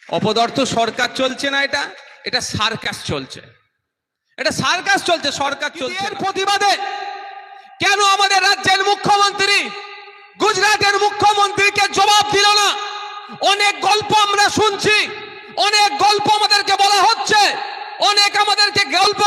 অপদার্থ সরকার চলছে না, এটা সার্কাস চলছে, এটা সার্কাস চলছে, সরকার চলছে। এর প্রতিবাদে কেন আমাদের রাজ্যের মুখ্যমন্ত্রী গুজরাটের মুখ্যমন্ত্রীকে জবাব দিল না? অনেক গল্প আমরা শুনছি, অনেক গল্প আমাদেরকে বলা হচ্ছে, অনেক আমাদেরকে গল্প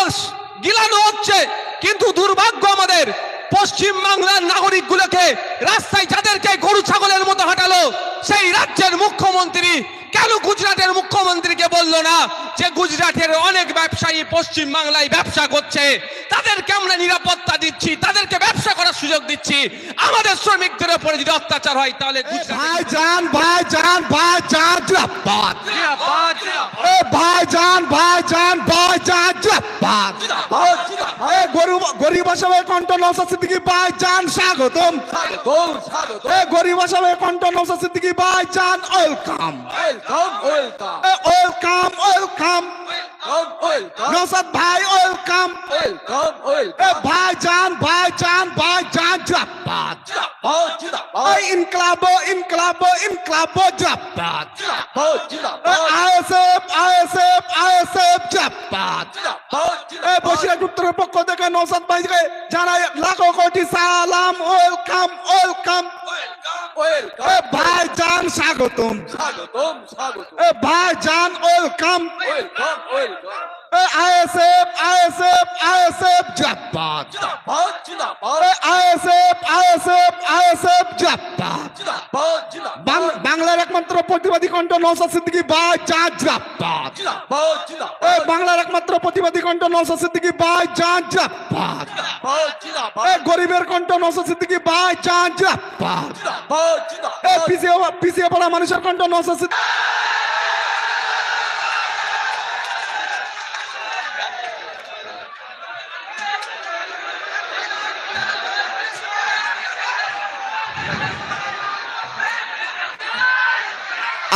গিলানো হচ্ছে, কিন্তু দুর্ভাগ্য আমাদের পশ্চিম বাংলার নাগরিকগুলোকে রাস্তায় যাদেরকে গরু ছাগলের মতো হাঁটালো সেই রাজ্যের মুখ্যমন্ত্রী কেন গুজরাটের মুখ্যমন্ত্রীকে বললো না যে গুজরাটের অনেক ব্যবসায়ী পশ্চিম বাংলায় ব্যবসা করছে, তাদেরকে আমরা নিরাপত্তা দিচ্ছি, তাদেরকে ব্যবসা করার সুযোগ দিচ্ছি, আমাদের শ্রমিকদের উপরে যদি অত্যাচার হয় তাহলে ভাইজান ভাইজান ভাইজান জিন্দাবাদ, ভাইজান ভাইজান ভাইজান জিন্দাবাদ, গরিব সবাই কণ্ঠ নওশাদ সিদ্দিকী ভাইজান স্বাগতম, গরিব সবাই কণ্ঠ নওশাদ সিদ্দিকী ভাইজান ওয়েলকাম, ওয়েলকাম ওয়েলকাম নওশাদ ভাই ওয়েলকাম, ভাইজান ভাইজান ভাইজান জিন্দাবাদ, ইনকলাবো ইনকলাবো ইনকলাবো জিন্দাবাদ, আইএসএফ আইএসএফ আইএসএফ জিন্দাবাদ, বসিরহাট উত্তরের পক্ষ থেকে নওশাদ ভাইকে জানাই লাখো কোটি সালাম, ওয়েলকাম ওয়েলকাম, ভাইজান স্বাগতম, ভাইজান ওয়েলকাম, আইএসএফ আইএসএফ আইএসএফ জিন্দাবাদ, আইএসএফ আইএসএফ আইএসএফ জিন্দাবাদ, বাংলার একমাত্র প্রতিবাদী কণ্ঠ নওশাদ সিদ্দিকী ভাইজান জিন্দাবাদ, বাংলার একমাত্র প্রতিবাদী কণ্ঠ নওশাদ সিদ্দিকী ভাইজান জিন্দাবাদ, গরিবের কণ্ঠ নওশাদ সিদ্দিকী ভাইজান জিন্দাবাদ, পিছিয়ে পড়া মানুষের কণ্ঠ নওশাদ সিদ্দিকী।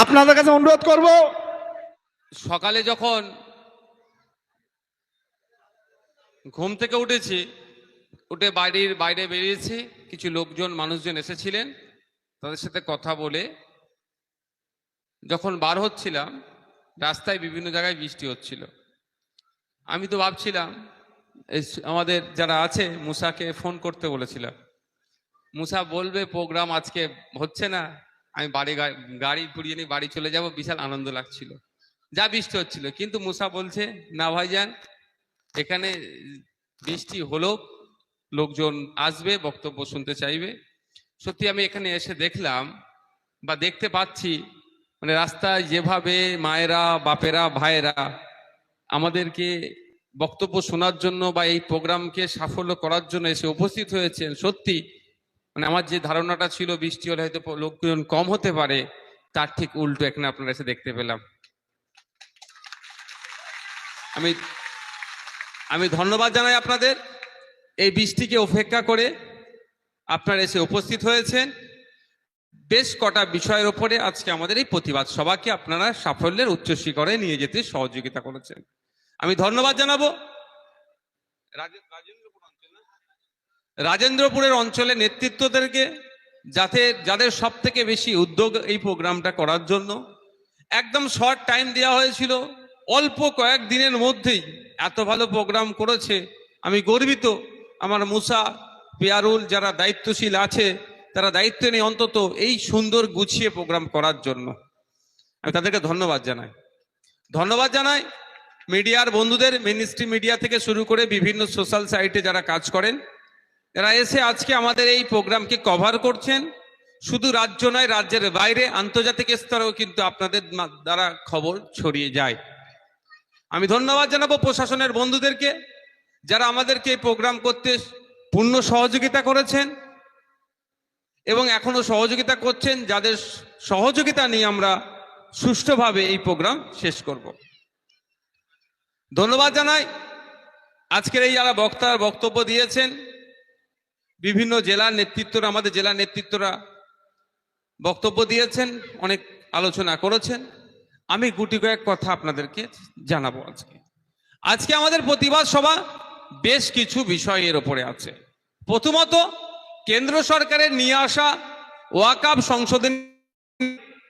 আপনাদের কাছে অনুরোধ করব, সকালে যখন ঘুম থেকে উঠেছি, উঠে বাইরে বেরিয়েছি, কিছু মানুষজন এসেছিলেন, তাদের সাথে কথা বলে যখন বার হচ্ছিলাম রাস্তায় বিভিন্ন জায়গায় বৃষ্টি হচ্ছিল। আমি তো ভাবছিলাম আমাদের যারা আছে মুসাকে ফোন করতে বলেছিলাম, মুসা বলবে প্রোগ্রাম আজকে হচ্ছে না, আমি গাড়ি ঘুরিয়ে নিয়ে বাড়ি চলে যাব, বিশাল আনন্দ লাগছিল যা বৃষ্টি হচ্ছিল। কিন্তু মুসা বলছে না ভাইজান, এখানে বৃষ্টি হলো, লোকজন আসবে, বক্তব্য শুনতে চাইবে। সত্যি আমি এখানে এসে দেখলাম বা দেখতে পাচ্ছি, মানে রাস্তায় যেভাবে মায়েরা বাপেরা ভাইয়েরা আমাদেরকে বক্তব্য শোনার জন্য বা এই প্রোগ্রামকে সাফল্য করার জন্য এসে উপস্থিত হয়েছেন, সত্যি মানে আমার যে ধারণাটা ছিল বৃষ্টি হলে হয়তো লোকজন কম হতে পারে, তার ঠিক উল্টো এখানে আপনারা এসে দেখতে পেলাম। আমি ধন্যবাদ জানাই আপনাদের, এই বৃষ্টিকে উপেক্ষা করে আপনারা এসে উপস্থিত হয়েছেন। বেশ কটা বিষয়ের উপরে আজকে আমাদের এই প্রতিবাদ সভাকে আপনারা সাফল্যের উচ্চ শিখরে নিয়ে যেতে সহযোগিতা করেছেন। আমি ধন্যবাদ জানাবো রাজেন্দ্রপুরের অঞ্চলের নেতৃত্বদেরকে, যাদের সব থেকে বেশি উদ্যোগ এই প্রোগ্রামটা করার জন্য। একদম শর্ট টাইম দেওয়া হয়েছিল, অল্প কয়েক দিনের মধ্যেই এত ভালো প্রোগ্রাম করেছে। আমি গর্বিত, আমার মুসা পিয়ারুল যারা দায়িত্বশীল আছে তারা দায়িত্ব নিয়ে অন্তত এই সুন্দর গুছিয়ে প্রোগ্রাম করার জন্য আমি তাদেরকে ধন্যবাদ জানাই। মিডিয়ার বন্ধুদের, মিনিস্ট্রি মিডিয়া থেকে শুরু করে বিভিন্ন সোশ্যাল সাইটে যারা কাজ করেন, এরা এসে আজকে আমাদের এই প্রোগ্রামকে কভার করছেন। শুধু রাজ্য নয়, রাজ্যের বাইরে আন্তর্জাতিক স্তরেও কিন্তু আপনাদের দ্বারা খবর ছড়িয়ে যায়। আমি ধন্যবাদ জানাবো প্রশাসনের বন্ধুদেরকে, যারা আমাদেরকে এই প্রোগ্রাম করতে পূর্ণ সহযোগিতা করেছেন এবং এখনো সহযোগিতা করছেন, যাদের সহযোগিতা নিয়ে আমরা সুষ্ঠুভাবে এই প্রোগ্রাম শেষ করব। ধন্যবাদ জানাই আজকের এই যারা বক্তব্য দিয়েছেন, বিভিন্ন জেলার নেতৃত্বরা, আমাদের জেলার নেতৃত্বরা বক্তব্য দিয়েছেন, অনেক আলোচনা করেছেন। আমি গুটি কয়েক কথা আপনাদেরকে জানাবো। আজকে আমাদের প্রতিবাদ সভা বেশ কিছু বিষয়ের উপরে আছে। প্রথমত, কেন্দ্র সরকারের নিয়ে আসা ওয়াকফ সংশোধনী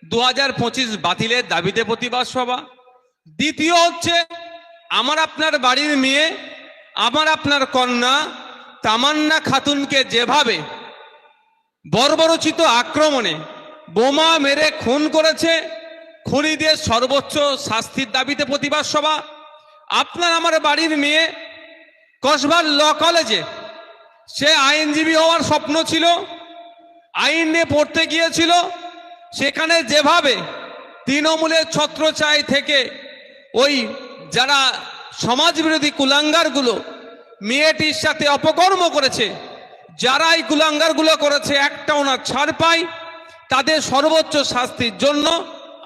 2025 বাতিলের দাবিতে প্রতিবাদ সভা। দ্বিতীয় হচ্ছে আমার আপনার বাড়ির মেয়ে, আমার আপনার কন্যা তামান্না খাতুনকে যেভাবে বর্বরচিত আক্রমণে বোমা মেরে খুন করেছে, খুনিদের সর্বোচ্চ শাস্তির দাবিতে প্রতিবাদ সভা। আপনার আমার বাড়ির মেয়ে কসবার ল কলেজে সে আইনজীবী হওয়ার স্বপ্ন ছিল, আইন নিয়ে পড়তে গিয়েছিল, সেখানে যেভাবে তৃণমূলের ছত্রছায়া থেকে ওই যারা সমাজবিরোধী কুলাঙ্গারগুলো মেয়েটির সাথে অপকর্ম করেছে, যারা এই কুলাঙ্গারগুলো করেছে একটাও না ছাড় পায়, তাদের সর্বোচ্চ শাস্তির জন্য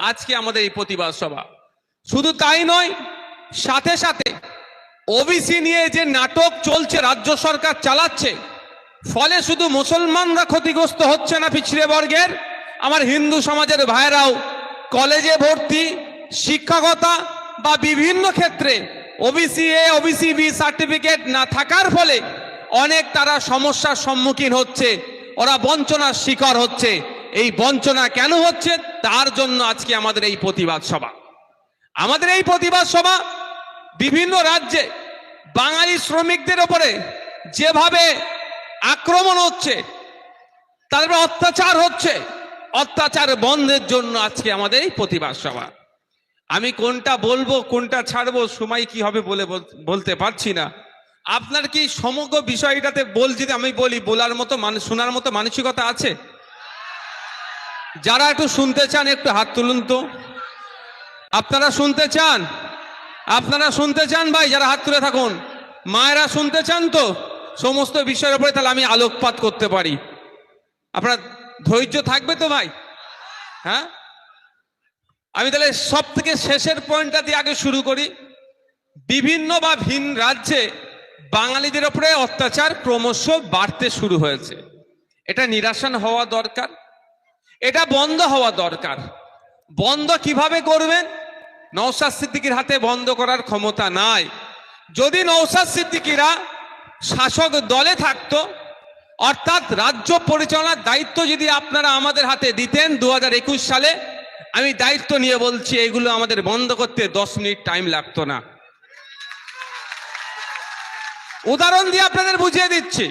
আজকে আমাদের এই প্রতিবাদ সভা। শুধু তাই নয়, সাথে সাথে ওবিসি নিয়ে যে নাটক চলছে রাজ্য সরকার চালাচ্ছে, ফলে শুধু মুসলমানরা ক্ষতিগ্রস্ত হচ্ছে না, পিছিয়ে বর্গের আমার হিন্দু সমাজের ভাইরাও কলেজে ভর্তি, শিক্ষকতা বা বিভিন্ন ক্ষেত্রে OBC A OBC B certificate না থাকার ফলে অনেক তারা সমস্যার সম্মুখীন হচ্ছে, ওরা বঞ্চনার শিকার হচ্ছে। এই বঞ্চনা কেন হচ্ছে তার জন্য আজকে আমাদের এই প্রতিবাদ সভা। আমাদের এই প্রতিবাদ সভা বিভিন্ন রাজ্যে বাঙালি শ্রমিকদের উপরে যেভাবে আক্রমণ হচ্ছে, তাদের উপর অত্যাচার হচ্ছে, অত্যাচার বন্ধের জন্য আজকে আমাদের এই প্রতিবাদ সভা। আমি কোনটা বলবো কোনটা ছাড়বো সময় কি হবে বলতে পারছি না। আপনার কি সমগ্র বিষয়টাতে যদি আমি বলি বলার মতো শোনার মতো মানসিকতা আছে? যারা একটু শুনতে চান একটু হাত তুলুন তো। আপনারা শুনতে চান? আপনারা শুনতে চান ভাই? যারা হাত তুলে থাকুন। মায়েরা শুনতে চান তো সমস্ত বিষয়ের উপরে, তাহলে আমি আলোকপাত করতে পারি। আপনার ধৈর্য থাকবে তো ভাই? হ্যাঁ, আমি তাহলে সব থেকে শেষের পয়েন্টটা দিয়ে আগে শুরু করি। বিভিন্ন বা ভিন রাজ্যে বাঙালিদের উপরে অত্যাচার ক্রমশ বাড়তে শুরু হয়েছে। এটা নিরসন হওয়া দরকার, এটা বন্ধ হওয়া দরকার। বন্ধ কিভাবে করবেন? নওশাদ সিদ্দিকীর হাতে বন্ধ করার ক্ষমতা নাই। যদি নওশাদ সিদ্দিকীরা শাসক দলে থাকতো, অর্থাৎ রাজ্য পরিচালনার দায়িত্ব যদি আপনারা আমাদের হাতে দিতেন 2021 সালে, আমি দায়িত্ব নিয়ে বলছি এগুলো আমাদের বন্ধ করতে 10 মিনিট টাইম লাগতো না। উদাহরণ দিয়ে আপনাদের বুঝিয়ে দিচ্ছি।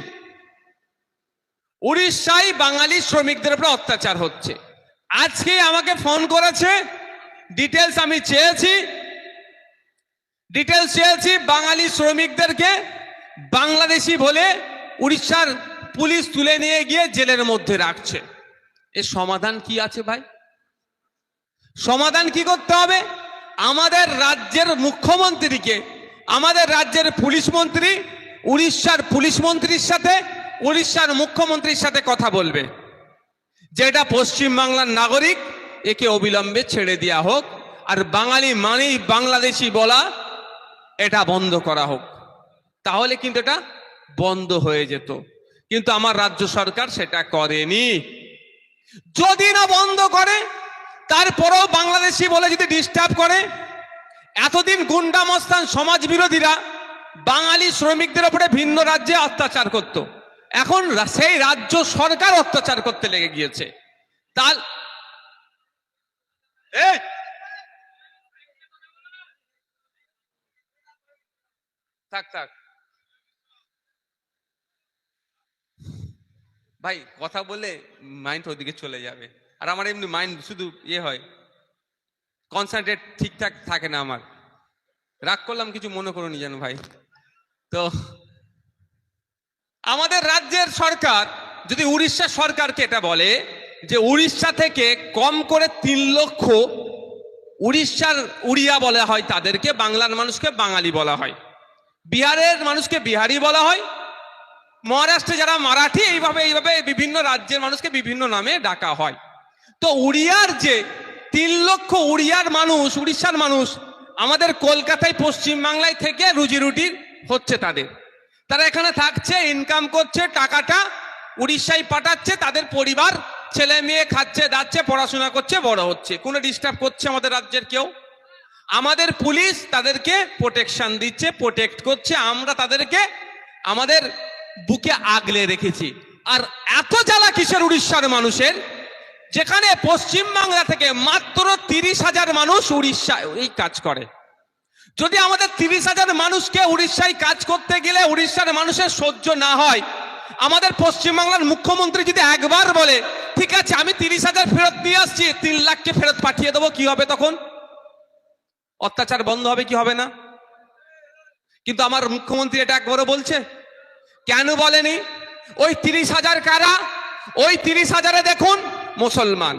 উড়িষ্যায় বাঙালি শ্রমিকদের উপর অত্যাচার হচ্ছে। আজকে আমাকে ফোন করেছে, ডিটেলস আমি চেয়েছি, বাঙালি শ্রমিকদেরকে বাংলাদেশি বলে উড়িষ্যার পুলিশ তুলে নিয়ে গিয়ে জেলের মধ্যে রাখছে। এর সমাধান কি আছে ভাই? সমাধান কি করতে হবে? আমাদের রাজ্যের মুখ্যমন্ত্রীকে, আমাদের রাজ্যের পুলিশ মন্ত্রী উড়িষ্যার পুলিশ মন্ত্রীর সাথে, উড়িষ্যার মুখ্যমন্ত্রীর সাথে কথা বলবে, যেটা পশ্চিমবাংলার নাগরিক, একে অবিলম্বে ছেড়ে দেওয়া হোক, আর বাঙালি মানেই বাংলাদেশি বলা এটা বন্ধ করা হোক। তাহলে কিন্তু এটা বন্ধ হয়ে যেত, কিন্তু আমার রাজ্য সরকার সেটা করেনি। যদি না বন্ধ করে, তারপরেও বাংলাদেশি বলে যদি ডিস্টার্ব করে, এতদিন গুন্ডা মস্তান সমাজ বিরোধীরা বাঙালি শ্রমিকদের উপরে ভিন্ন রাজ্যে অত্যাচার করত, এখন সেই রাজ্য সরকার অত্যাচার করতে লেগে গিয়েছে। তার থাক থাক ভাই, কথা বলে মাইন্ড ওদিকে চলে যাবে, আর আমার এমনি মাইন্ড শুধু হয়, কনসেন্ট্রেট ঠিকঠাক থাকে না আমার। রাগ করলাম, কিছু মনে করুন যেন ভাই। তো আমাদের রাজ্যের সরকার যদি উড়িষ্যা সরকারকে এটা বলে যে উড়িষ্যা থেকে কম করে 3 লক্ষ, উড়িষ্যার উড়িয়া বলা হয় তাদেরকে, বাংলার মানুষকে বাঙালি বলা হয়, বিহারের মানুষকে বিহারি বলা হয়, মহারাষ্ট্রে যারা মারাঠি, এইভাবে বিভিন্ন রাজ্যের মানুষকে বিভিন্ন নামে ডাকা হয়। তো উড়িয়ার যে 3 লক্ষ উড়িয়ার মানুষ, উড়িষ্যার মানুষ আমাদের কলকাতায় পশ্চিমবাংলায় থেকে রুজি রুটি হচ্ছে তাদের, তারা এখানে থাকছে, ইনকাম করছে, টাকাটা উড়িষ্যায় পাঠাচ্ছে, তাদের পরিবার ছেলে মেয়ে খাচ্ছে দাচ্ছে, পড়াশোনা করছে, বড় হচ্ছে, কোনো ডিস্টার্ব করছে আমাদের রাজ্যের কেউ? আমাদের পুলিশ তাদেরকে প্রোটেকশন দিচ্ছে, প্রোটেক্ট করছে, আমরা তাদেরকে আমাদের বুকে আগলে রেখেছি। আর এত জ্বালা কিসের উড়িষ্যার মানুষের, যেখানে পশ্চিম বাংলা থেকে মাত্র 30,000 মানুষ উড়িষ্যায় এই কাজ করে। যদি আমাদের 30,000 মানুষকে উড়িষ্যায় কাজ করতে গেলে উড়িষ্যার মানুষের সহ্য না হয়, আমাদের পশ্চিমবাংলার মুখ্যমন্ত্রী যদি একবার বলে ঠিক আছে আমি 30,000 ফেরত নিয়ে আসছি, 3 লাখকে ফেরত পাঠিয়ে দেবো, কি হবে তখন? অত্যাচার বন্ধ হবে কি হবে না? কিন্তু আমার মুখ্যমন্ত্রী এটা একবারও বলছে? কেন বলেনি? ওই 30,000 কারা? ওই 30,000-এ দেখুন মুসলমান,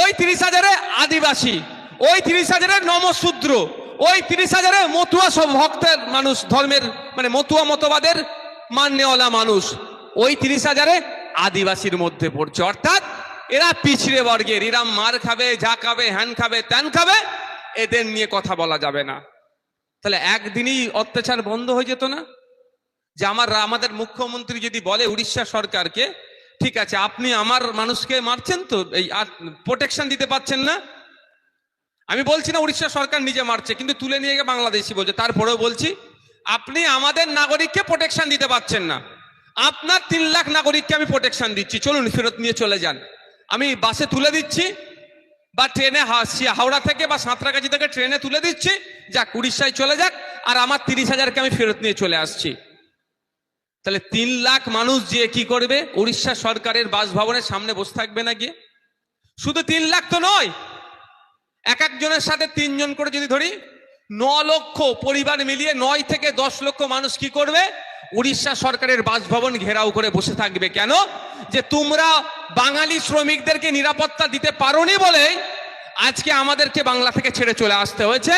ওই 30,000-এ আদিবাসী, ওই 30,000-এ নমশূদ্র, ওই 30,000-এ মতুয়া সব ভক্তের মানুষ, ধর্মের মানে মতুয়া মতবাদের মান্যওয়ালা মানুষ, ওই 30,000-এ আদিবাসীর মধ্যে পড়ছে। অর্থাৎ এরা পিছড়ে বর্গের, এরা মার খাবে, যা খাবে, হ্যান খাবে, ত্যান খাবে, এদের নিয়ে কথা বলা যাবে না। তাহলে একদিনই অত্যাচার বন্ধ হয়ে যেত না? যে আমাদের মুখ্যমন্ত্রী যদি বলে উড়িষ্যা সরকারকে ঠিক আছে আপনি আমার মানুষকে মারছেন তো, এই আর প্রোটেকশন দিতে পারছেন না। আমি বলছি না উড়িষ্যা সরকার নিজে মারছে, কিন্তু তুলে নিয়ে গিয়ে বাংলাদেশি বলছে। তারপরেও বলছি আপনি আমাদের নাগরিককে প্রোটেকশন দিতে পারছেন না, আপনার 3 লাখ নাগরিককে আমি প্রোটেকশন দিচ্ছি, চলুন ফেরত নিয়ে চলে যান, আমি বাসে তুলে দিচ্ছি বা ট্রেনে হাওড়া থেকে বা সাঁতরাগাছি থেকে ট্রেনে তুলে দিচ্ছি, যাক উড়িষ্যায় চলে যাক, আর আমার 30,000-কে আমি ফেরত নিয়ে চলে আসছি। তাহলে 3 লাখ মানুষ যে কি করবে? উড়িষ্যা সরকারের বাসভবনের সামনে বসে থাকবে না গিয়ে? শুধু 3 লাখ তো নয়, এক একজনের সাথে 3 জন করে যদি ধরি 9 লক্ষ পরিবার মিলিয়ে 9 থেকে 10 লক্ষ মানুষ কি করবে? উড়িষ্যা সরকারের বাসভবন ঘেরাও করে বসে থাকবে। কেন? যে তোমরা বাঙালি শ্রমিকদেরকে নিরাপত্তা দিতে পারোনি বলে আজকে আমাদেরকে বাংলা থেকে ছেড়ে চলে আসতে হয়েছে,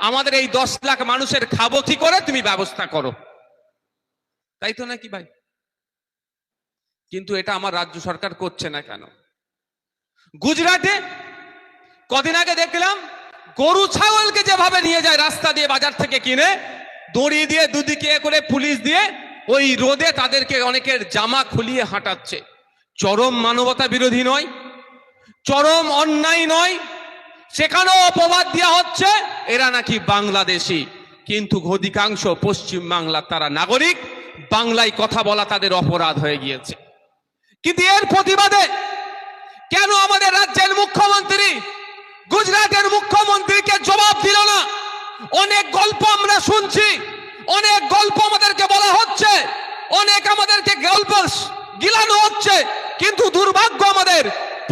আমাদের এই 10 লাখ মানুষের খাবো কি করে, তুমি ব্যবস্থা করো। তাই তো নাকি ভাই? কিন্তু এটা আমার রাজ্য সরকার করছে না কেন? গুজরাটে কদিন আগে দেখলাম গরু ছাগলকে যেভাবে নিয়ে যায় রাস্তা দিয়ে বাজার থেকে কিনে, দড়ি দিয়ে দুদিকে করে পুলিশ দিয়ে ওই রোদে তাদেরকে অনেকের জামা খুলিয়ে হাঁটাচ্ছে। চরম মানবতা বিরোধী নয়? চরম অন্যায় নয়? সেখানেও অপবাদ দেওয়া হচ্ছে এরা নাকি বাংলাদেশি, কিন্তু অধিকাংশ পশ্চিম বাংলার তারা নাগরিক, বাংলায় কথা বলা তাদের অপরাধ হয়ে গিয়েছে। কিন্তু এর প্রতিবাদে কেন আমাদের রাজ্যের মুখ্যমন্ত্রী গুজরাটের মুখ্যমন্ত্রীকে জবাব দিল না? অনেক গল্প আমরা শুনছি, অনেক গল্প আমাদেরকে বলা হচ্ছে, অনেক আমাদেরকে গল্প গিলানো হচ্ছে, কিন্তু দুর্ভাগ্য আমাদের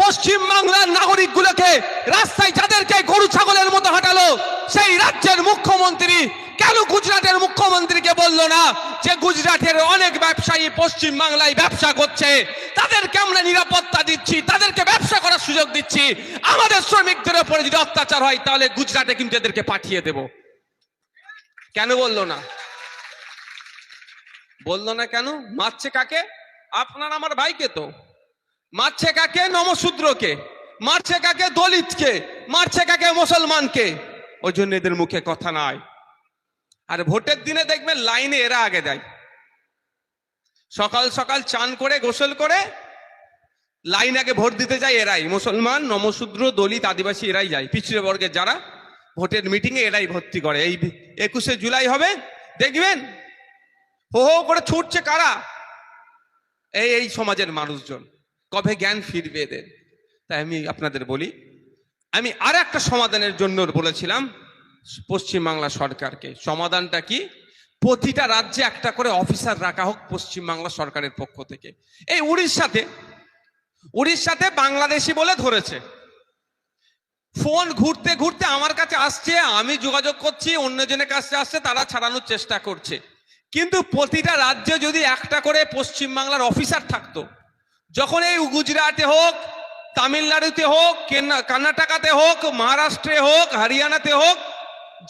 পশ্চিম বাংলার নাগরিকগুলোকে রাস্তায় যাদেরকে গরু ছাগলের মতো হাঁটালো সেই রাজ্যের মুখ্যমন্ত্রী কেন গুজরাটের মুখ্যমন্ত্রীকে বলল না যে গুজরাটের অনেক ব্যবসায়ী পশ্চিম বাংলায় ব্যবসা করছে, তাদেরকে আমরা নিরাপত্তা দিচ্ছি, তাদেরকে ব্যবসা করার সুযোগ দিচ্ছি, আমাদের শ্রমিকদের উপরে যদি অত্যাচার হয় তাহলে গুজরাটে কিন্তু এদেরকে পাঠিয়ে দেব? কেন বললো না? বললো না কেন? মারছে কাকে? আপনার আমার ভাইকে তো মারছে। কাকে? নমশূদ্রকে মারছে। কাকে? দলিতকে মারছে। কাকে? মুসলমানকে। ওই জন্য এদের মুখে কথা নাই। আর ভোটের দিনে দেখবেন লাইনে এরা আগে দেয়, সকাল সকাল চান করে গোসল করে লাইন আগে ভোট দিতে যায় এরাই, মুসলমান, নমশূদ্র, দলিত, আদিবাসী এরাই যায়। পিছড়ে বর্গের যারা ভোটের মিটিংয়ে এরাই ভর্তি করে। এই 21শে জুলাই হবে, দেখবেন হো হো করে ছুটছে কারা? এই সমাজের মানুষজন। কবে জ্ঞান ফিরবে এদের? তাই আমি আপনাদের বলি, আমি আর একটা সমাধানের জন্য বলেছিলাম পশ্চিমবাংলা সরকারকে। সমাধানটা কি? প্রতিটা রাজ্যে একটা করে অফিসার রাখা হোক পশ্চিমবাংলা সরকারের পক্ষ থেকে। এই উড়িষ্যাতে বাংলাদেশি বলে ধরেছে, ফোন ঘুরতে ঘুরতে আমার কাছে আসছে, আমি যোগাযোগ করছি, অন্যজনের কাছে আসছে, তারা ছাড়ানোর চেষ্টা করছে। কিন্তু প্রতিটা রাজ্যে যদি একটা করে পশ্চিমবাংলার অফিসার থাকতো, যখন এই গুজরাটে হোক, তামিলনাড়ুতে হোক, কর্ণাটকাতে হোক, মহারাষ্ট্রে হোক, হরিয়ানাতে হোক,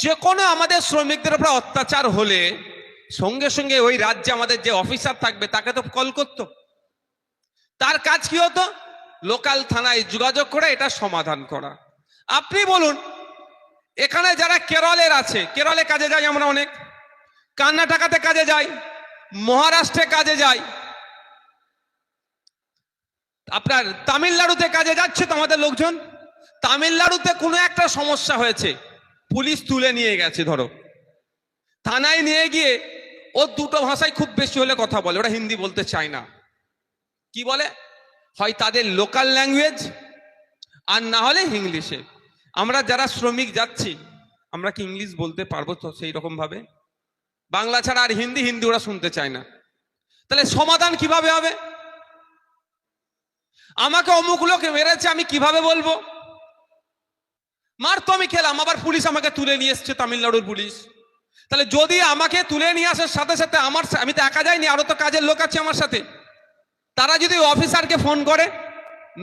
যে কোনো আমাদের শ্রমিকদের উপর অত্যাচার হলে সঙ্গে সঙ্গে ওই রাজ্যে আমাদের যে অফিসার থাকবে তাকে তো কল করতো। তার কাজ কি হতো? লোকাল থানায় যোগাযোগ করে এটা সমাধান করা। আপনি বলুন, এখানে যারা কেরলের আছে, কেরলে কাজে যাই আমরা অনেক, কর্ণাটকাতে কাজে যাই, মহারাষ্ট্রে কাজে যাই, আপনার তামিলনাড়ুতে কাজে যাচ্ছে তো আমাদের লোকজন। তামিলনাড়ুতে কোনো একটা সমস্যা হয়েছে, পুলিশ তুলে নিয়ে গেছে, ধরো থানায় নিয়ে গিয়ে ও দুটো ভাষায় খুব বেশি হলে কথা বলে, ওরা হিন্দি বলতে চায় না। কি বলে? হয় তাদের লোকাল ল্যাঙ্গুয়েজ আর না হলে ইংলিশে। আমরা যারা শ্রমিক যাচ্ছি আমরা কি ইংলিশ বলতে পারবো তো সেই রকম ভাবে? বাংলা ছাড়া আর হিন্দি, হিন্দি ওরা শুনতে চায় না। তাহলে সমাধান কিভাবে হবে? আমাকে অমুক লোক মেরেছে আমি কিভাবে বলবো? মার তো আমি খেলাম, আবার পুলিশ আমাকে তুলে নিয়ে এসছে, তামিলনাড়ুর পুলিশ। তাহলে যদি আমাকে তুলে নিয়ে আসার সাথে সাথে আমি তো একা যাইনি, আরো তো কাজের লোক আছে আমার সাথে, তারা যদি অফিসারকে ফোন করে,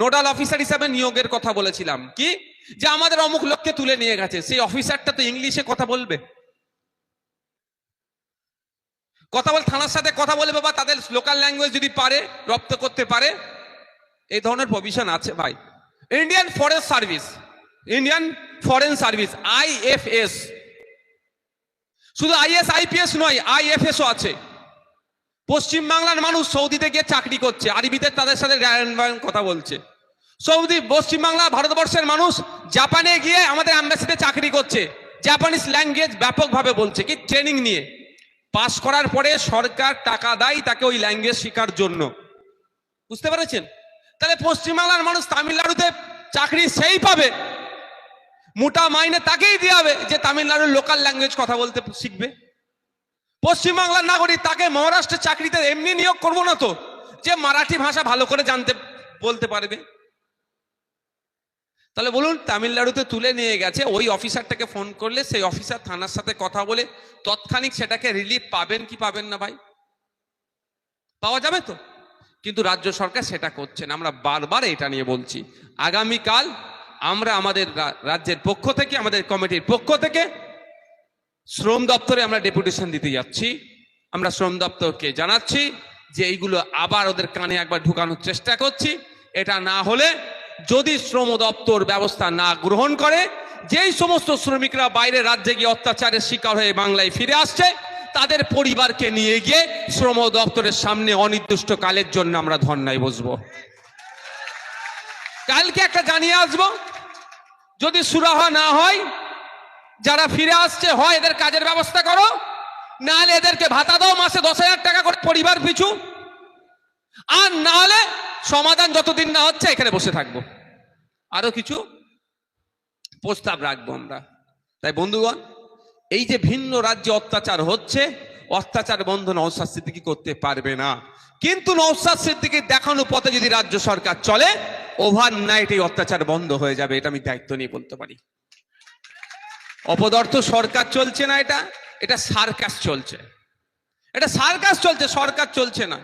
নোডাল অফিসার হিসাবে নিয়োগের কথা বলেছিলাম কি, যে আমাদের অমুক লোককে তুলে নিয়ে গেছে, সেই অফিসারটা তো ইংলিশে কথা বলবে, থানার সাথে কথা বলবে, বা তাদের লোকাল ল্যাঙ্গুয়েজ যদি পারে, রপ্ত করতে পারে। এই ধরনের প্রভিশন আছে ভাই। ইন্ডিয়ান ফরেন সার্ভিস IFS, শুধু IS IPS নয়, IFS-ও আছে। পশ্চিম বাংলার মানুষ সৌদিতে গিয়ে চাকরি করছে, আরবিতে তাদের সাথে কথা বলছে। পশ্চিম বাংলা ভারতবর্ষের মানুষ জাপানে গিয়ে আমাদের অ্যাম্বাসিতে চাকরি করছে, জাপানিজ ল্যাঙ্গুয়েজ ব্যাপকভাবে বলছে, কি ট্রেনিং নিয়ে পাস করার পরে সরকার টাকা দেয় তাকে ওই ল্যাঙ্গুয়েজ শেখার জন্য। বুঝতে পেরেছেন? তাহলে পশ্চিম বাংলার মানুষ তামিলনাড়ুতে চাকরি সেই পাবে, মোটা মাইনে তাকেই দেওয়া হবে যে তামিলনাড়ুর লোকাল ল্যাঙ্গুয়েজ কথা বলতে শিখবে। পশ্চিম বাংলার নাগরিক তাকে মহারাষ্ট্রের চাকরিতে এমনি নিয়োগ করবো না তো, যে মারাঠি ভাষা ভালো করে বলতে পারবে। তাহলে বলুন, তামিলনাড়ুতে তুলে নিয়ে গেছে, ওই অফিসারটাকে ফোন করলে সেই অফিসার থানার সাথে কথা বলে তৎক্ষণিক সেটাকে রিলিফ পাবেন কি পাবেন না ভাই? পাওয়া যাবে তো। কিন্তু রাজ্য সরকার সেটা করছে না। আমরা বারবার এটা নিয়ে বলছি, আগামীকাল আমরা আমাদের রাজ্যের পক্ষ থেকে, আমাদের কমিটির পক্ষ থেকে শ্রম দপ্তরে আমরা ডেপুটেশন দিতে যাচ্ছি। আমরা শ্রম দপ্তরকে জানাচ্ছি যে এইগুলো আবার ওদের কানে একবার ঢুকানোর চেষ্টা করছি। এটা না হলে যদি শ্রম দপ্তর ব্যবস্থা না গ্রহণ করে, যেই সমস্ত শ্রমিকরা বাইরে রাজ্যে গিয়ে অত্যাচারের শিকার হয়ে বাংলায় ফিরে আসছে, তাদের পরিবারকে নিয়ে গিয়ে শ্রম দপ্তরের সামনে অনির্দিষ্টকালের জন্য আমরা ধর্নায় বসবো। কালকে একটা জানিয়ে আসবো, যদি সুরাহা না হয়, যারা ফিরে আসছে, হয় এদের কাজের ব্যবস্থা করো, না হলে এদেরকে ভাতা দাও মাসে 10,000 টাকা করে পরিবার পিছু, আর না হলে সমাধান যতদিন না হচ্ছে এখানে বসে থাকবো। আরো কিছু প্রস্তাব রাখবো আমরা। তাই বন্ধুগণ, এই যে ভিন্ন রাজ্যে অত্যাচার হচ্ছে, অত্যাচার বন্ধ নওশাদ সিদ্দিকী করতে পারবে না। কিন্তু নওশাদ সিদ্দিকীর দেখানো পথে যদি রাজ্য সরকার চলে, ওভারনাইট এই অত্যাচার বন্ধ হয়ে যাবে। এটা আমি দায়িত্ব নিয়ে বলতে পারি। অপদার্থ সরকার চলছে না, এটা সার্কাস চলছে, সরকার চলছে না।